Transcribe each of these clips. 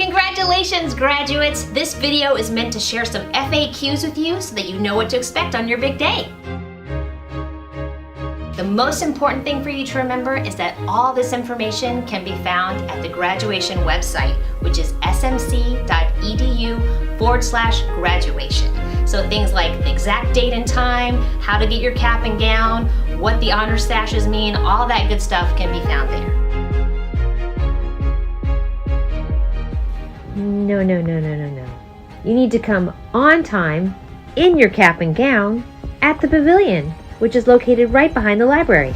Congratulations, graduates! This video is meant to share some FAQs with you so that you know what to expect on your big day. The most important thing for you to remember is that all this information can be found at the graduation website, which is smc.edu/graduation. So things like the exact date and time, how to get your cap and gown, what the honor stashes mean, all that good stuff can be found there. No. You need to come on time in your cap and gown at the pavilion, which is located right behind the library.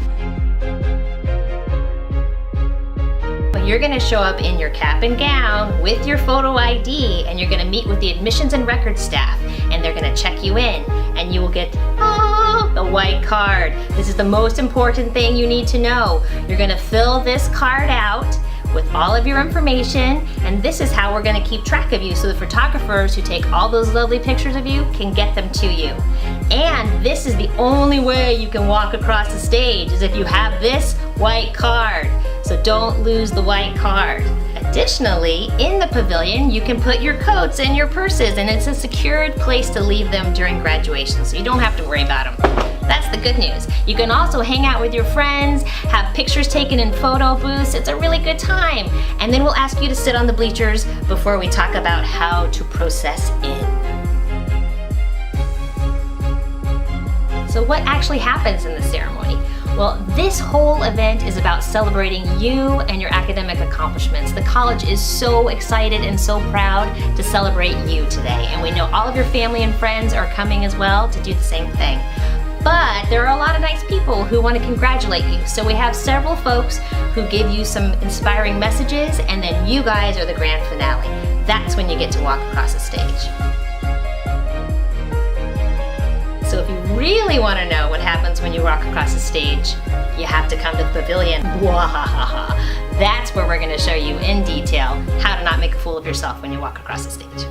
You're going to show up in your cap and gown with your photo ID, and you're going to meet with the admissions and records staff, and they're going to check you in, and you will get the white card. This is the most important thing you need to know. You're going to fill this card out with all of your information, and this is how we're going to keep track of you so the photographers who take all those lovely pictures of you can get them to you. And this is the only way you can walk across the stage, is if you have this white card. So don't lose the white card. Additionally, in the pavilion, you can put your coats and your purses, and it's a secured place to leave them during graduation, so you don't have to worry about them. That's the good news. You can also hang out with your friends, have pictures taken in photo booths. It's a really good time. And then we'll ask you to sit on the bleachers before we talk about how to process in. So what actually happens in the ceremony? Well, this whole event is about celebrating you and your academic accomplishments. The college is so excited and so proud to celebrate you today. And we know all of your family and friends are coming as well to do the same thing. But there are a lot of nice people who want to congratulate you. So we have several folks who give you some inspiring messages, and then you guys are the grand finale. That's when you get to walk across the stage. So if you really want to know what happens when you walk across the stage, you have to come to the pavilion. That's where we're going to show you in detail how to not make a fool of yourself when you walk across the stage.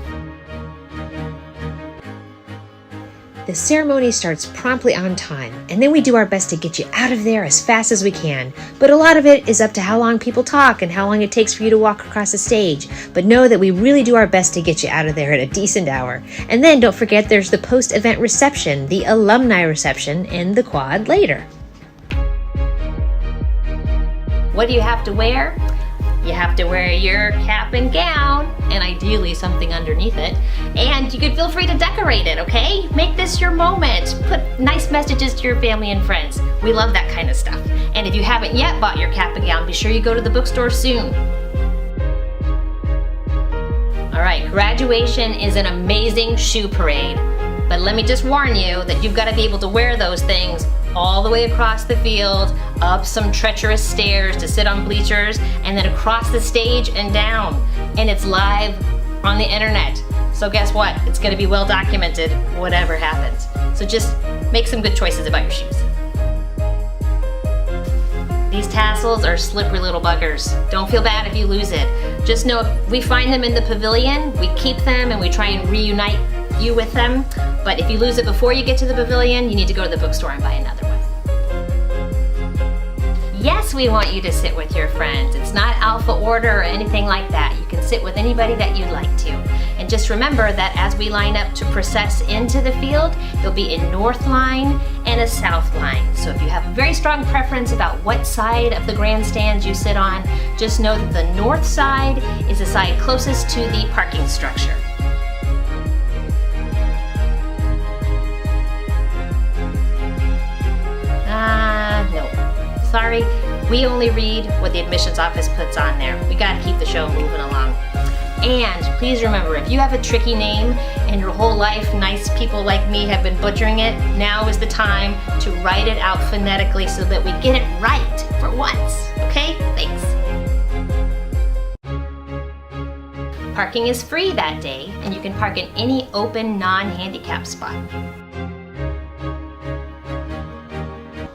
The ceremony starts promptly on time, and then we do our best to get you out of there as fast as we can. But a lot of it is up to how long people talk and how long it takes for you to walk across the stage. But know that we really do our best to get you out of there at a decent hour. And then don't forget there's the post-event reception, the alumni reception, in the quad later. What do you have to wear? You have to wear your cap and gown, and ideally something underneath it. And you can feel free to decorate it, okay? Make this your moment. Put nice messages to your family and friends. We love that kind of stuff. And if you haven't yet bought your cap and gown, be sure you go to the bookstore soon. All right, graduation is an amazing shoe parade. But let me just warn you that you've got to be able to wear those things all the way across the field, up some treacherous stairs to sit on bleachers, and then across the stage and down. And it's live on the internet. So guess what? It's going to be well documented, whatever happens. So just make some good choices about your shoes. These tassels are slippery little buggers. Don't feel bad if you lose it. Just know if we find them in the pavilion, we keep them and we try and reunite you with them. But if you lose it before you get to the pavilion, you need to go to the bookstore and buy another one. Yes, we want you to sit with your friends. It's not alpha order or anything like that. You can sit with anybody that you'd like to. And just remember that as we line up to process into the field, there'll be a north line and a south line. So if you have a very strong preference about what side of the grandstands you sit on, just know that the north side is the side closest to the parking structure. No. Sorry, we only read what the admissions office puts on there. We gotta keep the show moving along. And please remember, if you have a tricky name and your whole life nice people like me have been butchering it, now is the time to write it out phonetically so that we get it right for once. Okay? Thanks. Parking is free that day, and you can park in any open non-handicap spot.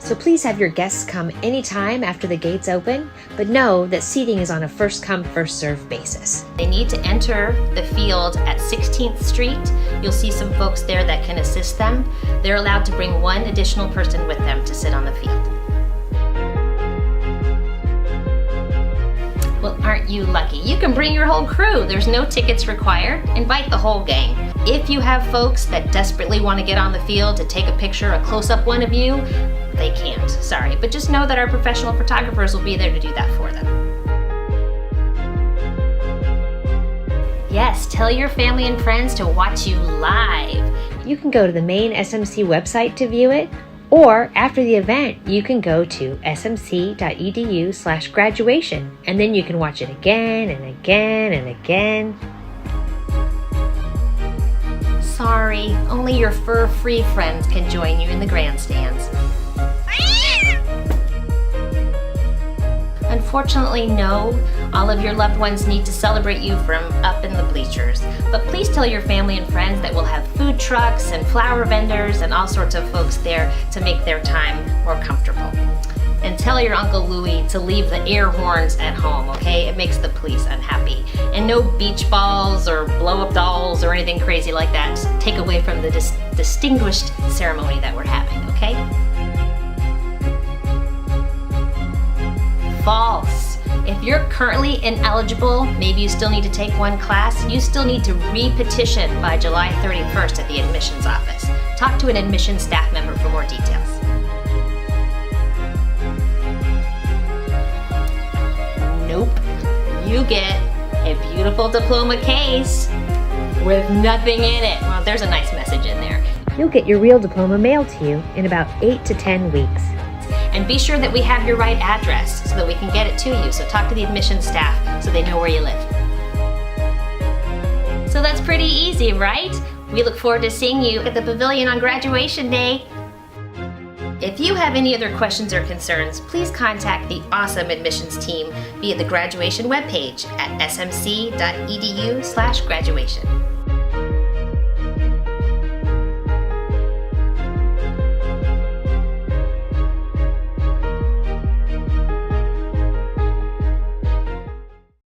So please have your guests come anytime after the gates open, but know that seating is on a first-come, first-served basis. They need to enter the field at 16th Street. You'll see some folks there that can assist them. They're allowed to bring one additional person with them to sit on the field. Well, aren't you lucky? You can bring your whole crew. There's no tickets required. Invite the whole gang. If you have folks that desperately want to get on the field to take a picture, a close-up one of you, they can't. Sorry, but just know that our professional photographers will be there to do that for them. Yes, tell your family and friends to watch you live. You can go to the main SMC website to view it, or after the event, you can go to smc.edu/graduation, and then you can watch it again and again and again. Sorry, only your fur-free friends can join you in the grandstands. Unfortunately, no. All of your loved ones need to celebrate you from up in the bleachers. But please tell your family and friends that we'll have food trucks and flower vendors and all sorts of folks there to make their time more comfortable. And tell your Uncle Louie to leave the air horns at home, okay? It makes the police unhappy. And no beach balls or blow-up dolls or anything crazy like that to take away from the distinguished ceremony that we're having, okay? False. If you're currently ineligible, maybe you still need to take one class, you still need to re-petition by July 31st at the admissions office. Talk to an admissions staff member for more details. Nope. You get a beautiful diploma case with nothing in it. Well, there's a nice message in there. You'll get your real diploma mailed to you in about 8 to 10 weeks. And be sure that we have your right address so that we can get it to you. So talk to the admissions staff so they know where you live. So that's pretty easy, right? We look forward to seeing you at the pavilion on graduation day. If you have any other questions or concerns, please contact the awesome admissions team via the graduation webpage at smc.edu/graduation.